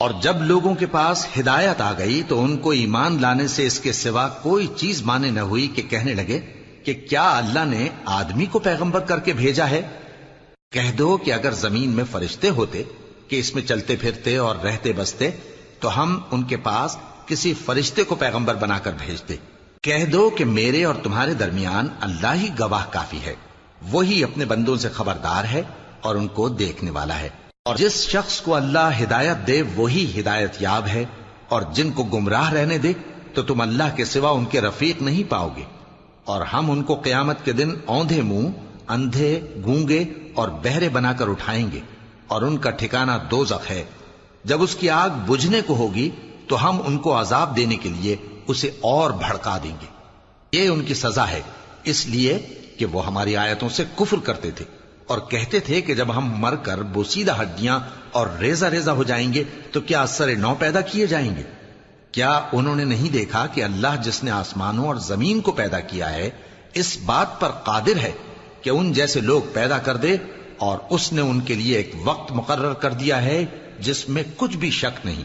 اور جب لوگوں کے پاس ہدایت آ گئی تو ان کو ایمان لانے سے اس کے سوا کوئی چیز مانے نہ ہوئی کہ کہنے لگے کہ کیا اللہ نے آدمی کو پیغمبر کر کے بھیجا ہے؟ کہہ دو کہ اگر زمین میں فرشتے ہوتے کہ اس میں چلتے پھرتے اور رہتے بستے تو ہم ان کے پاس کسی فرشتے کو پیغمبر بنا کر بھیجتے۔ کہہ دو کہ میرے اور تمہارے درمیان اللہ ہی گواہ کافی ہے، وہی اپنے بندوں سے خبردار ہے اور ان کو دیکھنے والا ہے۔ اور جس شخص کو اللہ ہدایت دے وہی ہدایت یاب ہے، اور جن کو گمراہ رہنے دے تو تم اللہ کے سوا ان کے رفیق نہیں پاؤ گے۔ اور ہم ان کو قیامت کے دن اوندھے منہ، اندھے، گونگے اور بہرے بنا کر اٹھائیں گے، اور ان کا ٹھکانہ دوزخ ہے۔ جب اس کی آگ بجھنے کو ہوگی تو ہم ان کو عذاب دینے کے لیے اسے اور بھڑکا دیں گے۔ یہ ان کی سزا ہے، اس لیے کہ وہ ہماری آیتوں سے کفر کرتے تھے اور کہتے تھے کہ جب ہم مر کر بوسیدہ ہڈیاں اور ریزہ ریزہ ہو جائیں گے تو کیا از سر نو پیدا کیے جائیں گے؟ کیا انہوں نے نہیں دیکھا کہ اللہ جس نے آسمانوں اور زمین کو پیدا کیا ہے اس بات پر قادر ہے کہ ان جیسے لوگ پیدا کر دے، اور اس نے ان کے لیے ایک وقت مقرر کر دیا ہے جس میں کچھ بھی شک نہیں،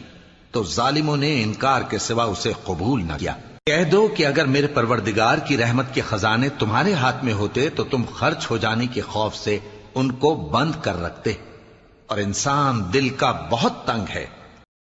تو ظالموں نے انکار کے سوا اسے قبول نہ کیا۔ کہہ دو کہ اگر میرے پروردگار کی رحمت کے خزانے تمہارے ہاتھ میں ہوتے تو تم خرچ ہو جانے کے خوف سے ان کو بند کر رکھتے، اور انسان دل کا بہت تنگ ہے۔